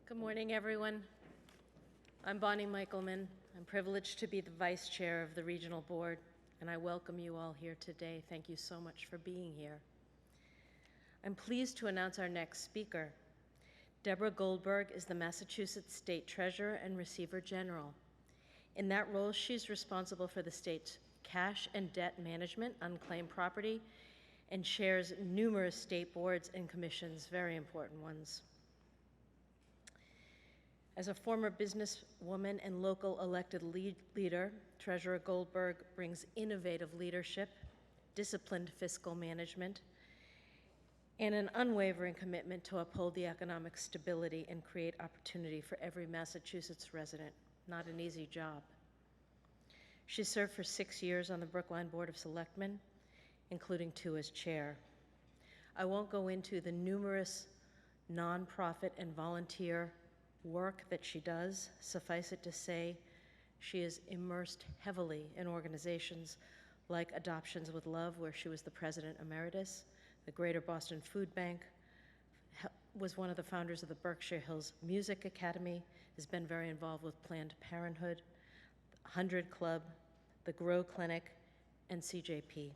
Good morning, everyone. I'm Bonnie Michaelman. I'm privileged to be the Vice Chair of the Regional Board, and I welcome you all here today. Thank you so much for being here. I'm pleased to announce our next speaker. Deborah Goldberg is the Massachusetts State Treasurer and Receiver General. In that role, she's responsible for the state's cash and debt management, unclaimed property, and chairs numerous state boards and commissions, very important ones. As a former businesswoman and local elected leader, Treasurer Goldberg brings innovative leadership, disciplined fiscal management, and an unwavering commitment to uphold the economic stability and create opportunity for every Massachusetts resident. Not an easy job. She served for 6 years on the Brookline Board of Selectmen, including 2 as chair. I won't go into the numerous nonprofit and volunteer work that she does. Suffice it to say, she is immersed heavily in organizations like Adoptions with Love, where she was the president emeritus, the Greater Boston Food Bank, was one of the founders of the Berkshire Hills Music Academy, has been very involved with Planned Parenthood, 100 Club, the Grow Clinic, and CJP.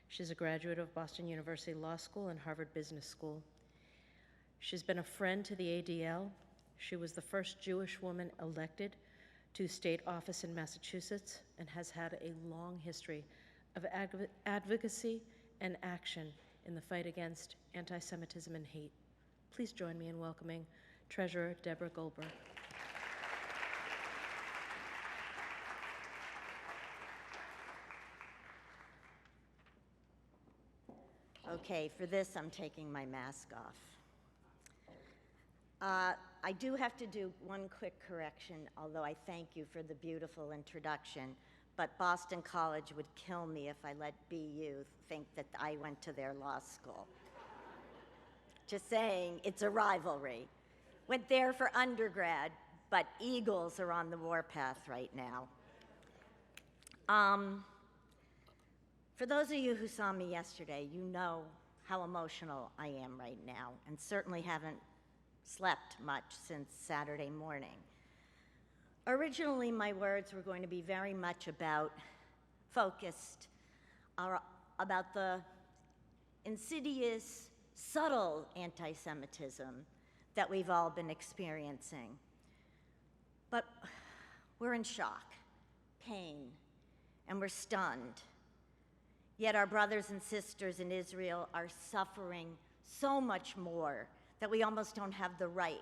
She's a graduate of Boston University Law School and Harvard Business School. She's been a friend to the ADL. She was the first Jewish woman elected to state office in Massachusetts and has had a long history of advocacy and action in the fight against anti-Semitism and hate. Please join me in welcoming Treasurer Deborah Goldberg. Okay, for this, I'm taking my mask off. I do have to do one quick correction, although I thank you for the beautiful introduction, but Boston College would kill me if I let BU think that I went to their law school. Just saying, it's a rivalry. Went there for undergrad, but Eagles are on the warpath right now. For those of you who saw me yesterday, you know how emotional I am right now, and certainly haven't slept much since Saturday morning. Originally, my words were going to be very much focused about the insidious, subtle anti-Semitism that we've all been experiencing. But we're in shock, pain, and we're stunned. Yet our brothers and sisters in Israel are suffering so much more that we almost don't have the right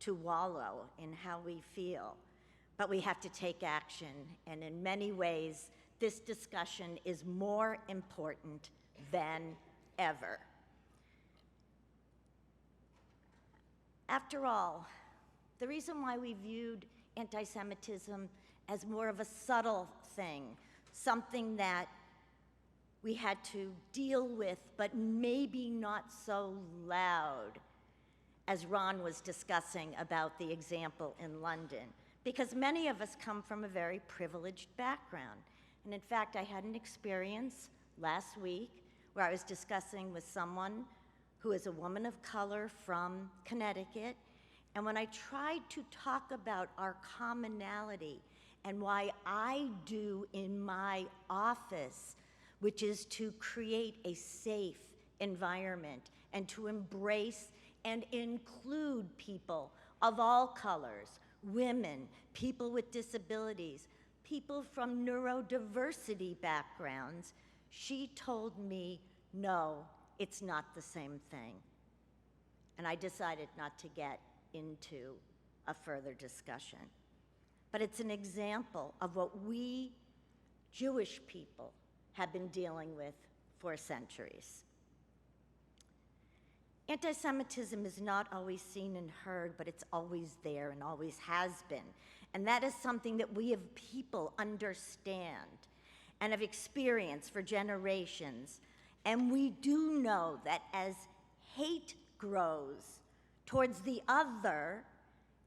to wallow in how we feel. But we have to take action, and in many ways, this discussion is more important than ever. After all, the reason why we viewed anti-Semitism as more of a subtle thing, something that we had to deal with, but maybe not so loud, as Ron was discussing about the example in London, because many of us come from a very privileged background. And in fact, I had an experience last week where I was discussing with someone who is a woman of color from Connecticut, and when I tried to talk about our commonality and why I do in my office, which is to create a safe environment and to embrace and include people of all colors, women, people with disabilities, people from neurodiversity backgrounds, she told me, no, it's not the same thing. And I decided not to get into a further discussion. But it's an example of what we Jewish people have been dealing with for centuries. Anti-Semitism is not always seen and heard, but it's always there and always has been. And that is something that we as people understand and have experienced for generations. And we do know that as hate grows towards the other,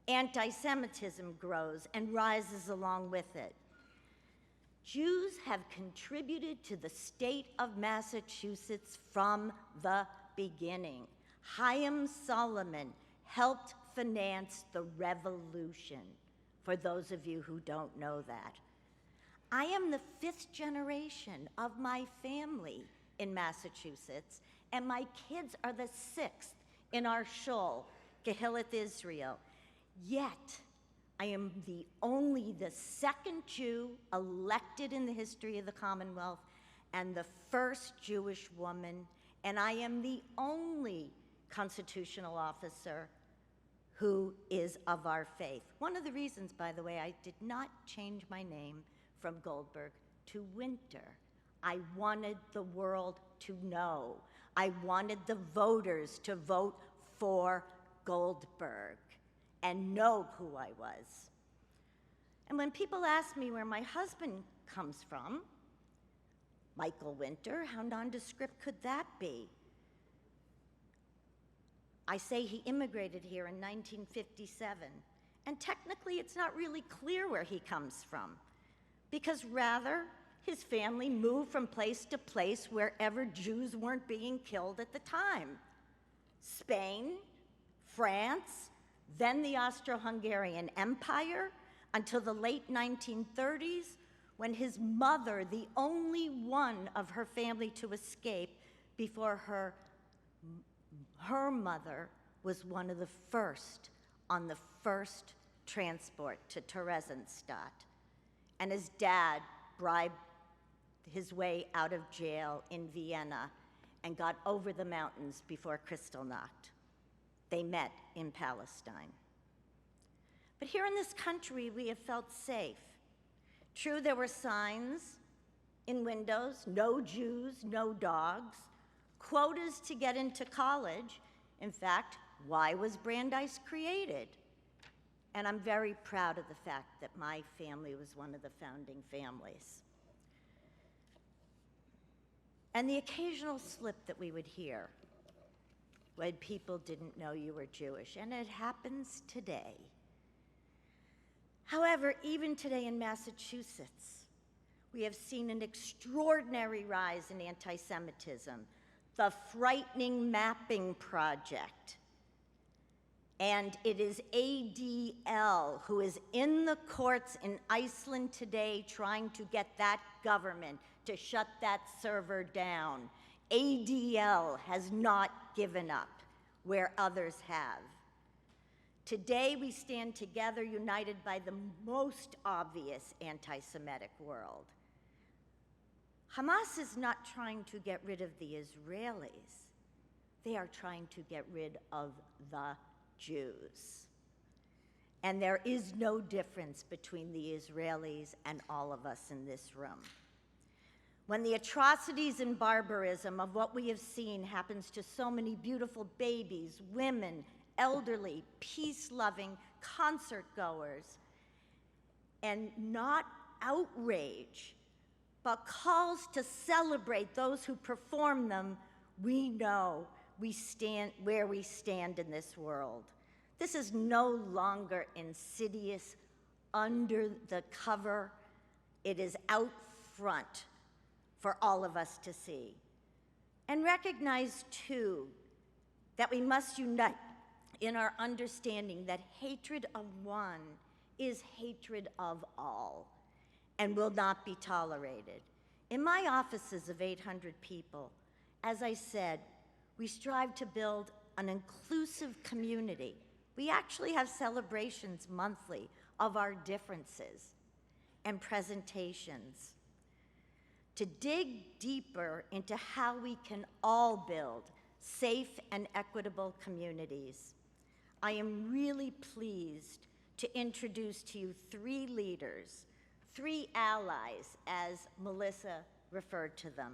anti-Semitism grows and rises along with it. Jews have contributed to the state of Massachusetts from the beginning. Chaim Solomon helped finance the revolution, for those of you who don't know that. I am the 5th generation of my family in Massachusetts, and my kids are the 6th in our shul, Kehillat Israel. Yet, I am the 2nd Jew elected in the history of the Commonwealth and the 1st Jewish woman, and I am the only constitutional officer who is of our faith. One of the reasons, by the way, I did not change my name from Goldberg to Winter. I wanted the world to know. I wanted the voters to vote for Goldberg and know who I was. And when people ask me where my husband comes from, Michael Winter, how nondescript could that be? I say he immigrated here in 1957, and technically it's not really clear where he comes from, because rather, his family moved from place to place wherever Jews weren't being killed at the time. Spain, France, then the Austro-Hungarian Empire, until the late 1930s, when his mother, the only one of her family to escape before her mother was one of the first on the first transport to Theresienstadt. And his dad bribed his way out of jail in Vienna and got over the mountains before Kristallnacht. They met in Palestine. But here in this country, we have felt safe. True, there were signs in windows, no Jews, no dogs, quotas to get into college. In fact, why was Brandeis created? And I'm very proud of the fact that my family was one of the founding families. And the occasional slip that we would hear when people didn't know you were Jewish, and it happens today. However, even today in Massachusetts, we have seen an extraordinary rise in anti-Semitism, the frightening mapping project. And it is ADL who is in the courts in Iceland today trying to get that government to shut that server down. ADL has not given up where others have. Today we stand together, united by the most obvious anti-Semitic world. Hamas is not trying to get rid of the Israelis. They are trying to get rid of the Jews. And there is no difference between the Israelis and all of us in this room. When the atrocities and barbarism of what we have seen happens to so many beautiful babies, women, elderly, peace-loving concert-goers, and not outrage, but calls to celebrate those who perform them, we know we stand where we stand in this world. This is no longer insidious, under the cover. It is out front for all of us to see. And recognize, too, that we must unite in our understanding that hatred of one is hatred of all and will not be tolerated. In my offices of 800 people, as I said, we strive to build an inclusive community. We actually have celebrations monthly of our differences and presentations to dig deeper into how we can all build safe and equitable communities. I am really pleased to introduce to you 3 leaders, 3 allies, as Melissa referred to them.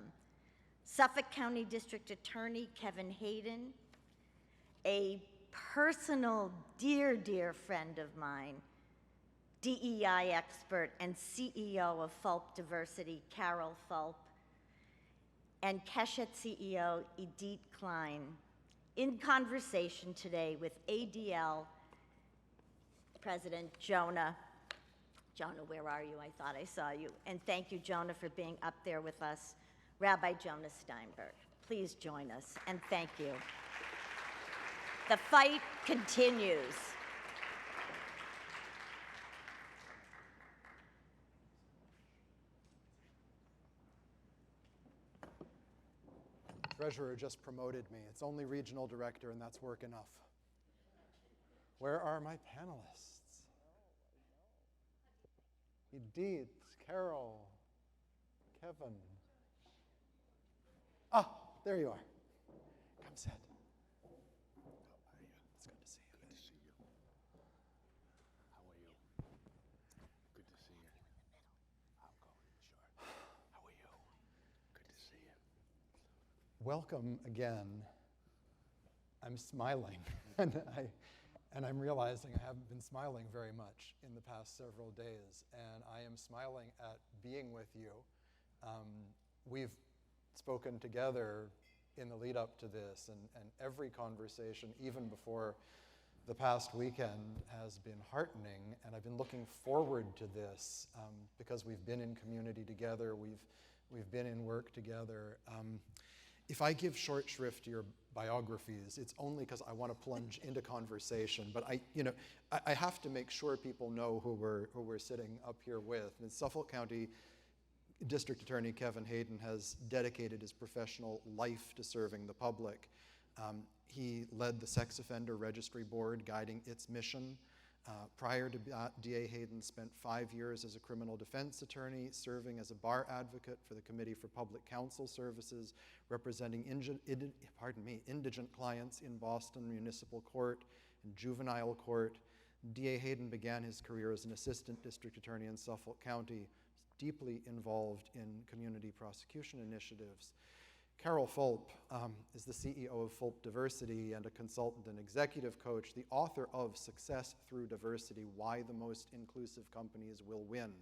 Suffolk County District Attorney Kevin Hayden, a personal, dear, dear friend of mine, DEI expert and CEO of Fulp Diversity, Carol Fulp, and Keshet CEO, Idit Klein, in conversation today with ADL President Jonah. Jonah, where are you? I thought I saw you. And thank you, Jonah, for being up there with us. Rabbi Jonah Steinberg. Please join us, and thank you. The fight continues. Treasurer just promoted me. It's only regional director, and that's work enough. Where are my panelists? Idit, Carol, Kevin. Ah, there you are. Come sit. It's good to see you. Good to see you. How are you? Good to see you. I'll go. Sure. How are you? Good to see you. Welcome again. I'm smiling, and I'm realizing I haven't been smiling very much in the past several days, and I am smiling at being with you. We've spoken together in the lead up to this, and every conversation, even before the past weekend, has been heartening, and I've been looking forward to this because we've been in community together, we've been in work together. If I give short shrift to your biographies, it's only because I want to plunge into conversation. But I have to make sure people know who we're sitting up here with. And Suffolk County District Attorney Kevin Hayden has dedicated his professional life to serving the public. He led the Sex Offender Registry Board, guiding its mission. Prior to that, DA Hayden spent 5 years as a criminal defense attorney, serving as a bar advocate for the Committee for Public Counsel Services, representing indigent clients in Boston Municipal Court and Juvenile Court. DA Hayden began his career as an assistant district attorney in Suffolk County, deeply involved in community prosecution initiatives. Carol Fulp is the CEO of Fulp Diversity and a consultant and executive coach, the author of Success Through Diversity, Why the Most Inclusive Companies Will Win.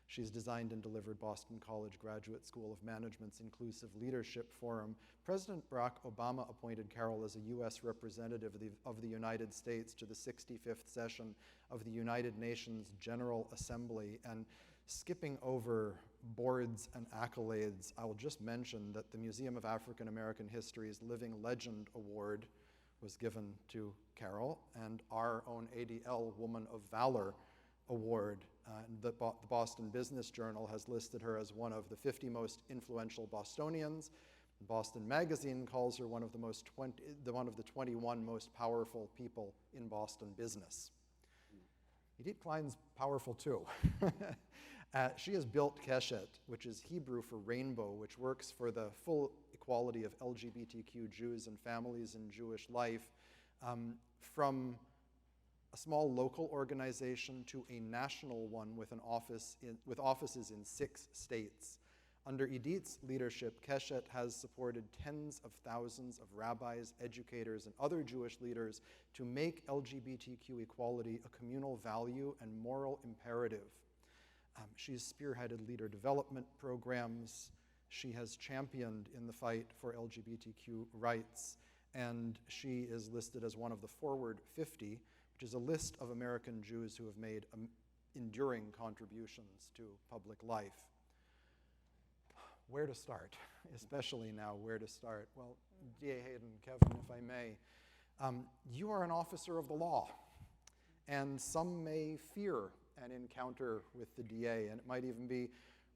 She's designed and delivered Boston College Graduate School of Management's Inclusive Leadership Forum. President Barack Obama appointed Carol as a U.S. representative of the United States to the 65th session of the United Nations General Assembly. And skipping over boards and accolades, I will just mention that the Museum of African American History's Living Legend Award was given to Carol, and our own ADL Woman of Valor Award. The Boston Business Journal has listed her as one of the 50 most influential Bostonians. Boston Magazine calls her one of the 21 most powerful people in Boston business. Idit Klein's powerful too. She has built Keshet, which is Hebrew for rainbow, which works for the full equality of LGBTQ Jews and families in Jewish life, from a small local organization to a national one with offices in 6 states. Under Idit's leadership, Keshet has supported tens of thousands of rabbis, educators, and other Jewish leaders to make LGBTQ equality a communal value and moral imperative. She's spearheaded leader development programs. She has championed in the fight for LGBTQ rights, and she is listed as one of the Forward 50, which is a list of American Jews who have made enduring contributions to public life. Where to start? Especially now, where to start? Well, DA Hayden, Kevin, if I may, you are an officer of the law, and some may fear an encounter with the DA, and it might even be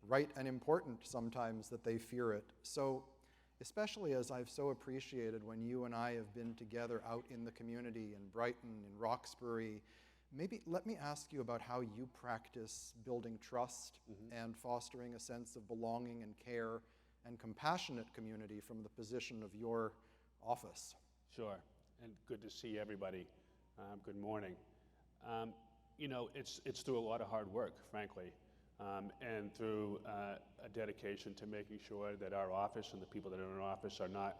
right and important sometimes that they fear it. So, especially as I've so appreciated when you and I have been together out in the community in Brighton, in Roxbury, maybe let me ask you about how you practice building trust and fostering a sense of belonging and care and compassionate community from the position of your office. Sure, and good to see everybody. Good morning. It's through a lot of hard work, frankly, and through a dedication to making sure that our office and the people that are in our office are not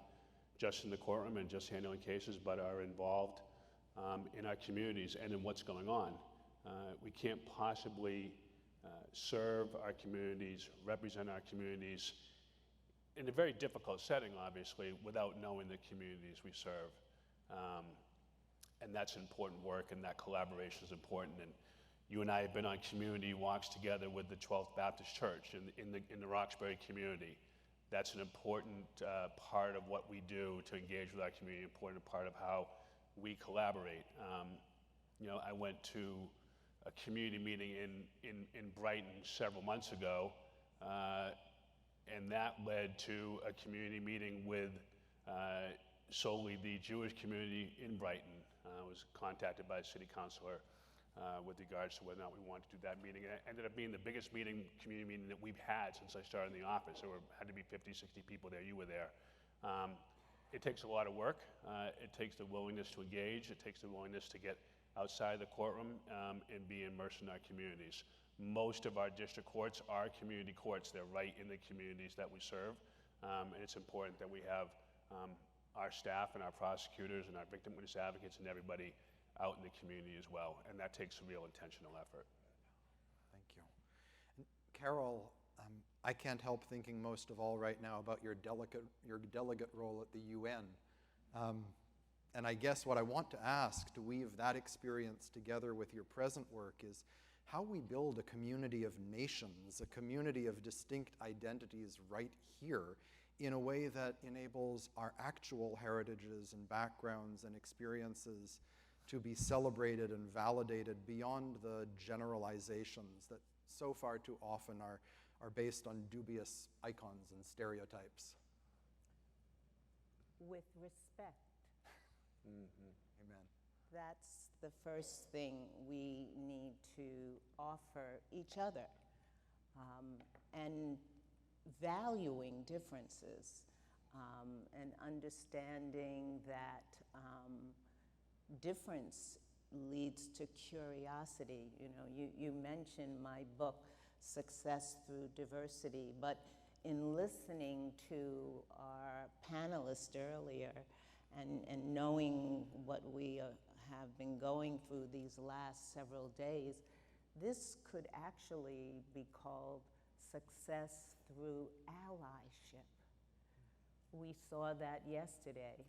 just in the courtroom and just handling cases, but are involved in our communities and in what's going on. We can't possibly serve our communities, represent our communities in a very difficult setting, obviously, without knowing the communities we serve. And that's important work, and that collaboration is important. And you and I have been on community walks together with the 12th Baptist Church in the Roxbury community. That's an important part of what we do to engage with our community, important part of how we collaborate. I went to a community meeting in Brighton several months ago, and that led to a community meeting with solely the Jewish community in Brighton. I was contacted by a city councilor with regards to whether or not we wanted to do that meeting. And it ended up being the biggest community meeting that we've had since I started in the office. There had to be 50, 60 people there. You were there. It takes a lot of work. It takes the willingness to engage. It takes the willingness to get outside the courtroom and be immersed in our communities. Most of our district courts are community courts. They're right in the communities that we serve. And it's important that we have our staff and our prosecutors and our victim witness advocates and everybody out in the community as well. And that takes a real intentional effort. Thank you. And Carol, I can't help thinking most of all right now about your delegate role at the UN. And I guess what I want to ask, to weave that experience together with your present work, is how we build a community of nations, a community of distinct identities right here, in a way that enables our actual heritages and backgrounds and experiences to be celebrated and validated beyond the generalizations that so far too often are based on dubious icons and stereotypes. With respect. Amen. That's the first thing we need to offer each other, and valuing differences, and understanding that difference leads to curiosity. You mentioned my book, Success Through Diversity, but in listening to our panelists earlier and knowing what we have been going through these last several days, this could actually be called success through allyship. We saw that yesterday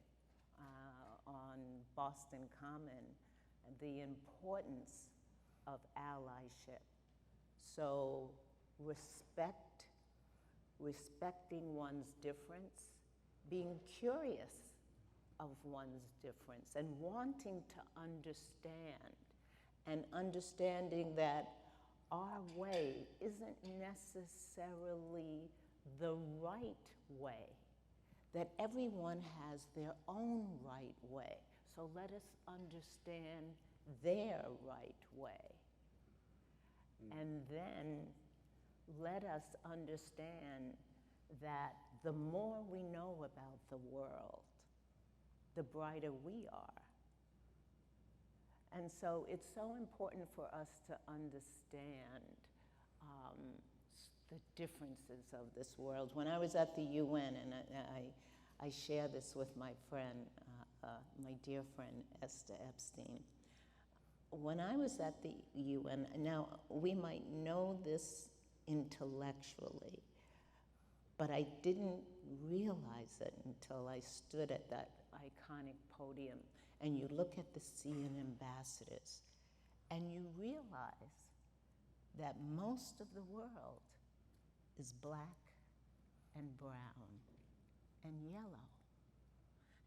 on Boston Common, the importance of allyship. So respecting one's difference, being curious of one's difference, and wanting to understand, and understanding that our way isn't necessarily the right way, that everyone has their own right way. So let us understand their right way. And then let us understand that the more we know about the world, the brighter we are. And so it's so important for us to understand the differences of this world. When I was at the UN, and I share this with my friend, my dear friend Esther Epstein. When I was at the UN, now we might know this intellectually, but I didn't realize it until I stood at that iconic podium and you look at the CN ambassadors and you realize that most of the world is black and brown and yellow.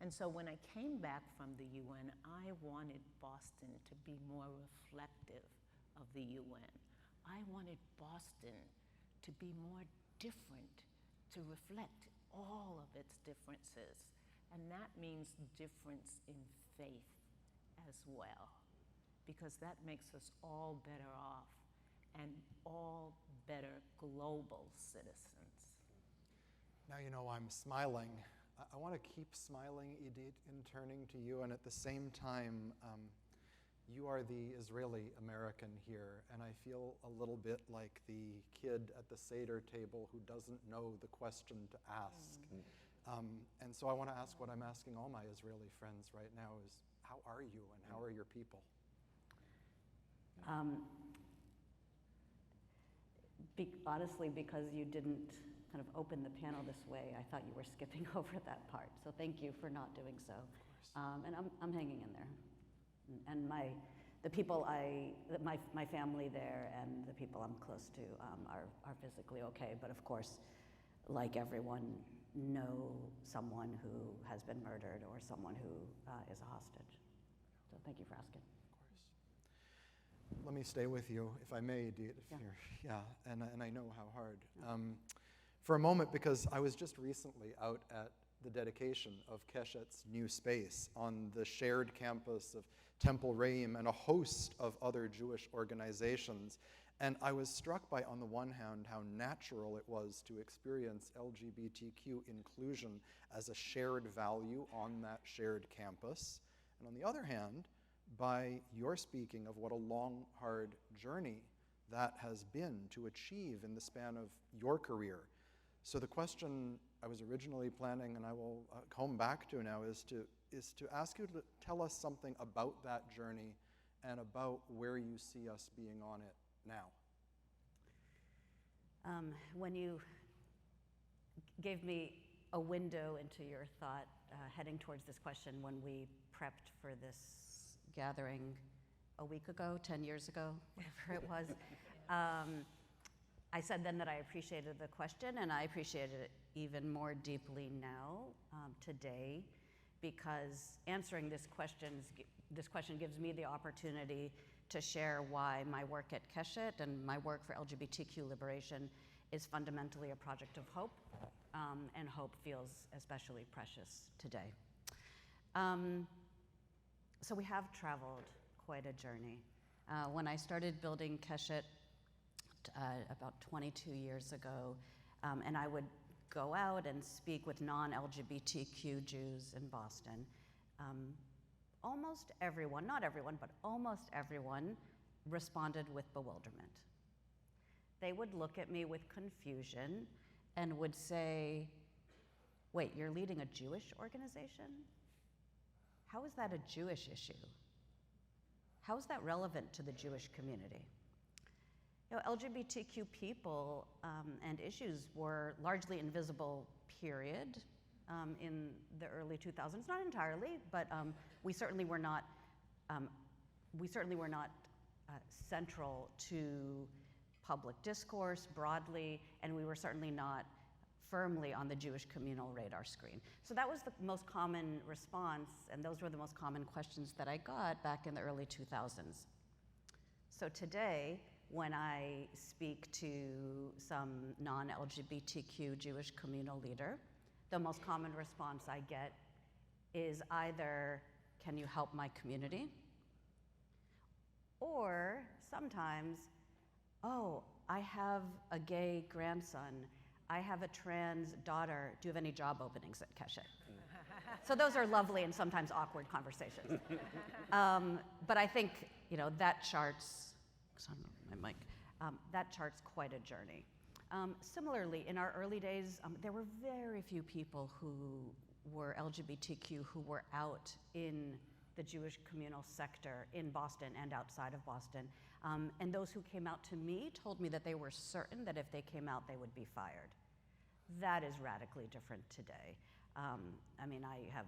And so when I came back from the UN, I wanted Boston to be more reflective of the UN. I wanted Boston to be more different, to reflect all of its differences. And that means difference in faith as well, because that makes us all better off and all better global citizens. Now, I'm smiling. I want to keep smiling, Idit, in turning to you, and at the same time, you are the Israeli American here, and I feel a little bit like the kid at the Seder table who doesn't know the question to ask. And so I want to ask what I'm asking all my Israeli friends right now is, how are you and how are your people? Honestly, because you didn't kind of open the panel this way, I thought you were skipping over that part. So thank you for not doing so. And I'm hanging in there. And my family there and the people I'm close to are physically okay. But of course, like everyone, know someone who has been murdered or someone who is a hostage. So thank you for asking. Let me stay with you, if I may, Idit, if Yeah. and I know how hard. For a moment, because I was just recently out at the dedication of Keshet's new space on the shared campus of Temple Reim and a host of other Jewish organizations. And I was struck by, on the one hand, how natural it was to experience LGBTQ inclusion as a shared value on that shared campus. And on the other hand, by your speaking of what a long, hard journey that has been to achieve in the span of your career. So the question I was originally planning, and I will come back to now, is to ask you to tell us something about that journey and about where you see us being on it now. When you gave me a window into your thought heading towards this question when we prepped for this gathering a week ago, 10 years ago, whatever it was, I said then that I appreciated the question, and I appreciate it even more deeply now, today, because answering this question gives me the opportunity to share why my work at Keshet and my work for LGBTQ liberation is fundamentally a project of hope, and hope feels especially precious today. So we have traveled quite a journey. When I started building Keshet about 22 years ago, and I would go out and speak with non-LGBTQ Jews in Boston, almost everyone, not everyone, but almost everyone responded with bewilderment. They would look at me with confusion and would say, wait, you're leading a Jewish organization? How is that a Jewish issue? How is that relevant to the Jewish community? You know, LGBTQ people and issues were largely invisible, period, in the early 2000s. Not entirely, but we certainly were not central to public discourse broadly, and we were certainly not firmly on the Jewish communal radar screen. So that was the most common response, and those were the most common questions that I got back in the early 2000s. So today, when I speak to some non-LGBTQ Jewish communal leader, the most common response I get is either, can you help my community? Or sometimes, oh, I have a gay grandson. I have a trans daughter. Do you have any job openings at Keshet? So those are lovely and sometimes awkward conversations. But I think, you know, that charts, my mic, that charts quite a journey. Similarly, in our early days, there were very few people who were LGBTQ who were out in the Jewish communal sector in Boston and outside of Boston. And those who came out to me told me that they were certain that if they came out, they would be fired. That is radically different today. I mean, I have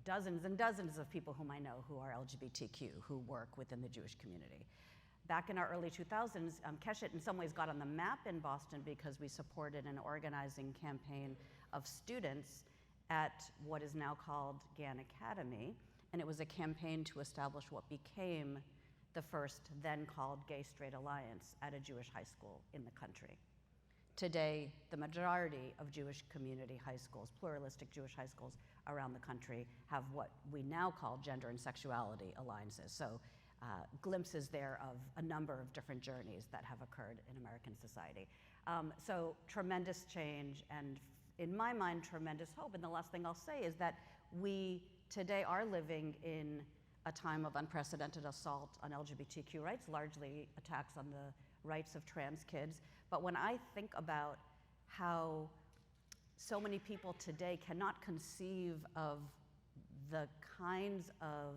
dozens and dozens of people whom I know who are LGBTQ who work within the Jewish community. Back in our early 2000s, Keshet in some ways got on the map in Boston because we supported an organizing campaign of students at what is now called Gann Academy, and it was a campaign to establish what became the first then called Gay Straight Alliance at a Jewish high school in the country. Today, the majority of Jewish community high schools, pluralistic Jewish high schools around the country, have what we now call gender and sexuality alliances. So glimpses there of a number of different journeys that have occurred in American society. So tremendous change, and in my mind, tremendous hope. And the last thing I'll say is that we today are living in a time of unprecedented assault on LGBTQ rights, largely attacks on the rights of trans kids. But when I think about how so many people today cannot conceive of the kinds of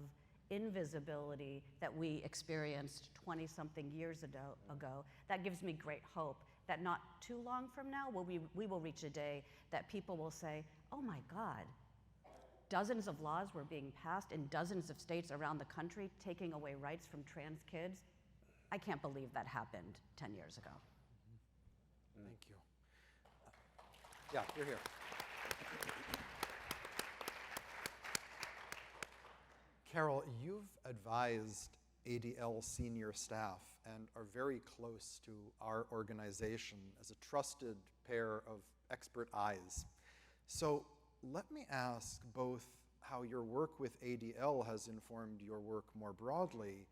invisibility that we experienced 20-something years ago, that gives me great hope that not too long from now, we will reach a day that people will say, oh my God, dozens of laws were being passed in dozens of states around the country, taking away rights from trans kids. I can't believe that happened 10 years ago. Thank you. Yeah, you're here. Carol, you've advised ADL senior staff and are very close to our organization as a trusted pair of expert eyes. So let me ask both how your work with ADL has informed your work more broadly,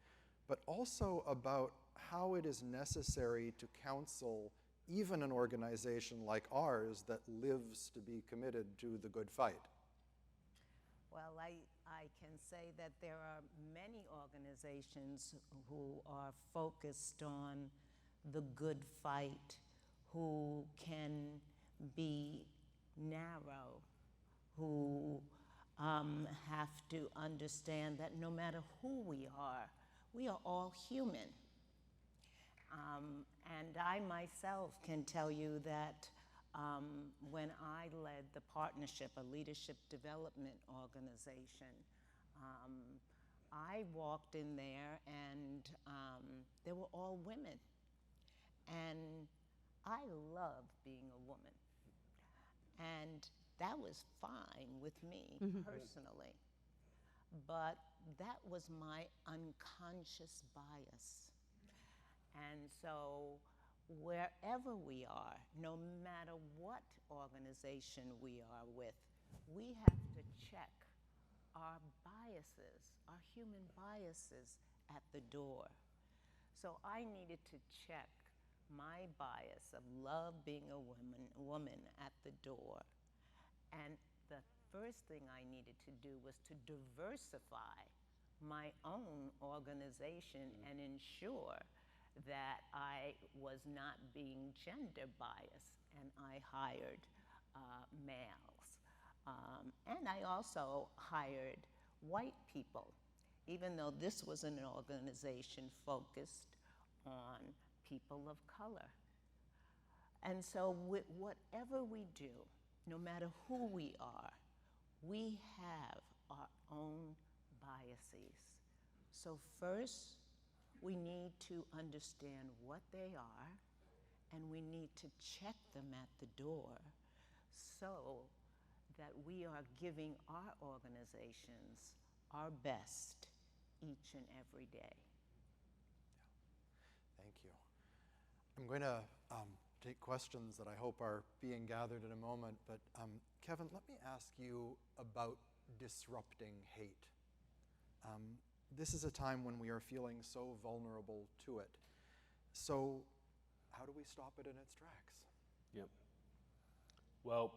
but also about how it is necessary to counsel even an organization like ours that lives to be committed to the good fight. Well, I can say that there are many organizations who are focused on the good fight, who can be narrow, who have to understand that no matter who we are all human. And I myself can tell you that when I led the partnership, a leadership development organization, I walked in there and they were all women. And I love being a woman. And that was fine with me personally. But that was my unconscious bias. And so wherever we are, no matter what organization we are with, we have to check our biases, our human biases at the door. So I needed to check my bias of love being a woman at the door. And the first thing I needed to do was to diversify my own organization and ensure that I was not being gender biased, and I hired males. And I also hired white people, even though this was an organization focused on people of color. And so whatever we do, no matter who we are, we have our own biases. So first, we need to understand what they are, and we need to check them at the door so that we are giving our organizations our best each and every day. Thank you. I'm going to take questions that I hope are being gathered in a moment, but Kevin, let me ask you about disrupting hate. This is a time when we are feeling so vulnerable to it. So how do we stop it in its tracks? Yep. Well,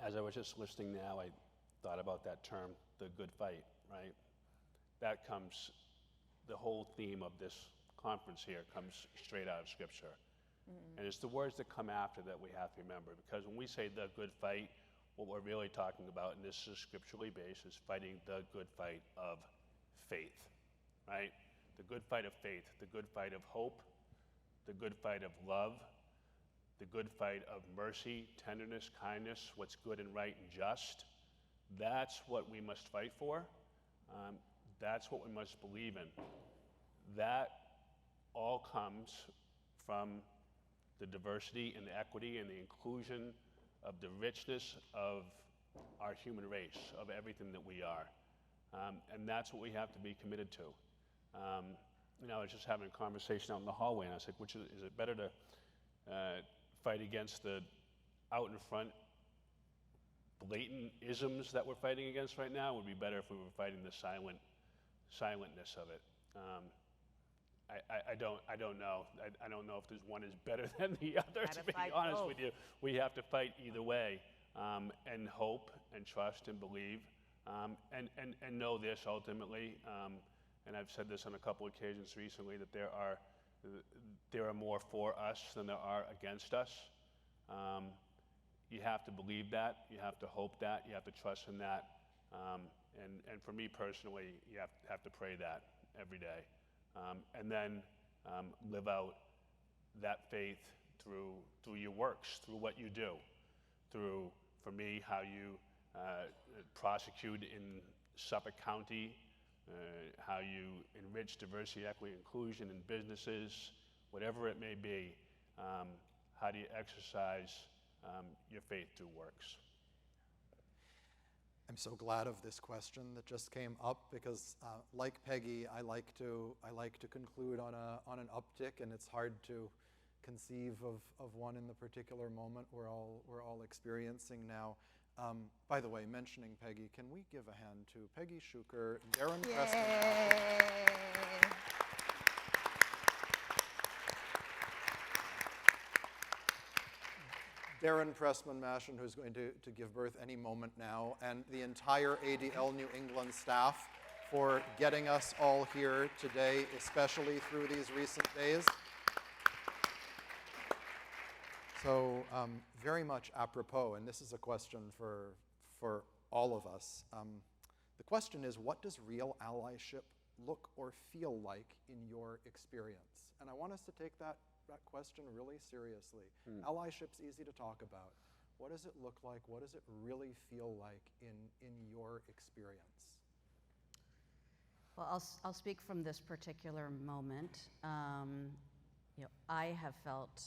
as I was just listening now, I thought about that term, the good fight, right? That comes, the whole theme of this conference here comes straight out of Scripture. And it's the words that come after that we have to remember, because when we say the good fight, what we're really talking about, and this is scripturally based, is fighting the good fight of faith, right? The good fight of faith, the good fight of hope, the good fight of love, the good fight of mercy, tenderness, kindness, what's good and right and just. That's what we must fight for. That's what we must believe in. That all comes from the diversity and the equity and the inclusion of the richness of our human race, of everything that we are. And that's what we have to be committed to. I was just having a conversation out in the hallway, and I said, is it better to fight against the out in front blatant isms that we're fighting against right now? It would be better if we were fighting the silentness of it. I don't know. I don't know if there's one is better than the other, to be honest with you. We have to fight either way, and hope and trust and believe, and know this ultimately, and I've said this on a couple occasions recently, that there are more for us than there are against us. You have to believe that, you have to hope that, you have to trust in that, and for me personally, you have to pray that every day. And then live out that faith through your works, through what you do, through, for me, how you prosecute in Suffolk County, how you enrich diversity, equity, inclusion in businesses, whatever it may be. How do you exercise your faith through works? I'm so glad of this question that just came up because, like Peggy, I like to conclude on an uptick, and it's hard to conceive of one in the particular moment we're all experiencing now. By the way, mentioning Peggy, can we give a hand to Peggy Schuker, Darren Pressman? Darren Pressman-Mashon, who's going to give birth any moment now, and the entire ADL New England staff for getting us all here today, especially through these recent days. So very much apropos, and this is a question for all of us. The question is, what does real allyship look or feel like in your experience? And I want us to take that question really seriously. Allyship's easy to talk about. What does it look like? What does it really feel like in your experience? Well, I'll speak from this particular moment. I have felt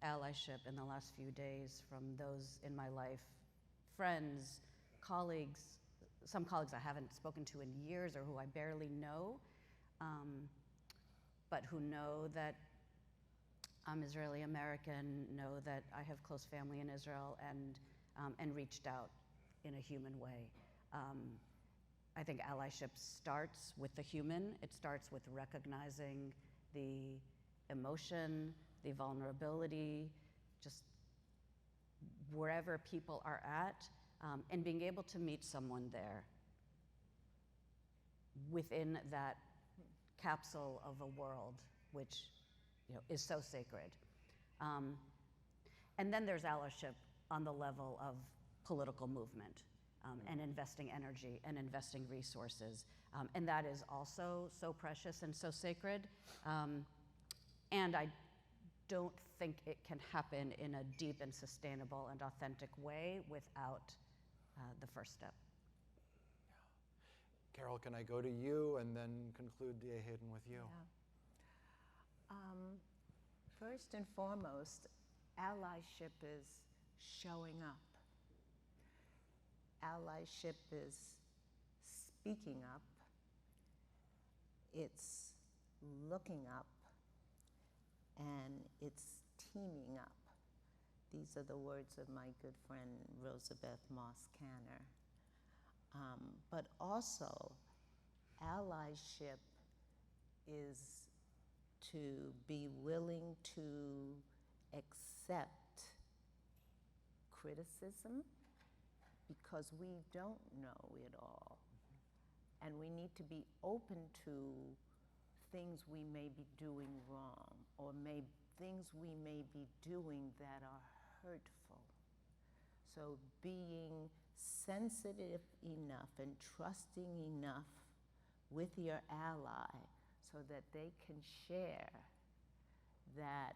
allyship in the last few days from those in my life, friends, colleagues, some colleagues I haven't spoken to in years or who I barely know, but who know that I'm Israeli American, know that I have close family in Israel, and reached out in a human way. I think allyship starts with the human. It starts with recognizing the emotion, the vulnerability, just wherever people are at, and being able to meet someone there within that capsule of a world which is so sacred. And then there's allyship on the level of political movement, and investing energy and investing resources. And that is also so precious and so sacred. And I don't think it can happen in a deep and sustainable and authentic way without the first step. Carol, can I go to you and then conclude D.A. Hayden with you? First and foremost, allyship is showing up. Allyship is speaking up. It's looking up. And it's teaming up. These are the words of my good friend Rosabeth Moss-Kanner. But also, allyship is to be willing to accept criticism because we don't know it all. And we need to be open to things we may be doing wrong, or things we may be doing that are hurtful. So being sensitive enough and trusting enough with your ally so that they can share that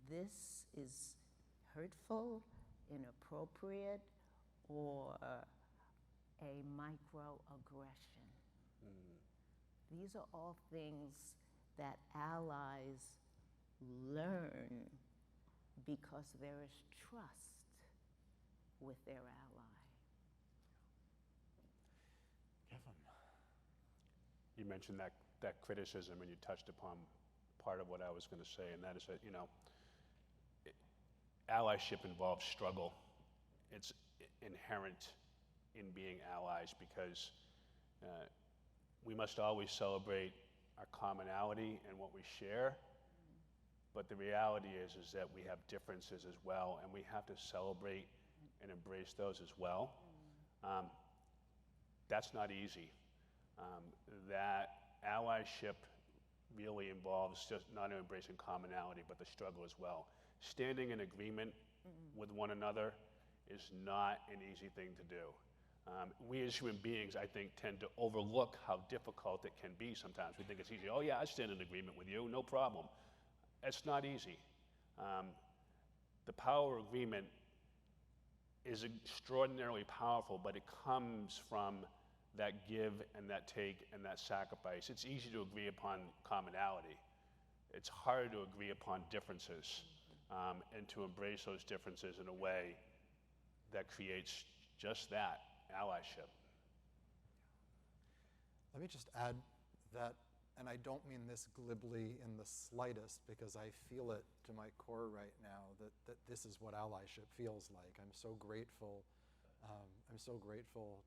this is hurtful, inappropriate, or a microaggression. These are all things that allies learn because there is trust with their ally. Kevin. You mentioned that criticism, and you touched upon part of what I was going to say, and that is that, allyship involves struggle. It's inherent in being allies because we must always celebrate our commonality and what we share, but the reality is that we have differences as well, and we have to celebrate and embrace those as well. That's not easy. That allyship really involves just not only embracing commonality, but the struggle as well. Standing in agreement with one another is not an easy thing to do. We as human beings, I think, tend to overlook how difficult it can be sometimes. We think it's easy. Oh yeah, I stand in agreement with you, no problem. It's not easy. The power of agreement is extraordinarily powerful, but it comes from that give and that take and that sacrifice. It's easy to agree upon commonality. It's hard to agree upon differences, and to embrace those differences in a way that creates just that, allyship. Let me just add that, and I don't mean this glibly in the slightest, because I feel it to my core right now, that this is what allyship feels like. I'm so grateful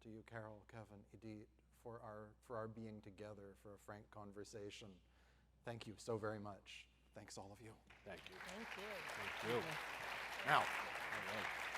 to you, Carol, Kevin, Idit, for our being together, for a frank conversation. Thank you so very much. Thanks, all of you. Thank you. Thank you. Thank you. Now, All right.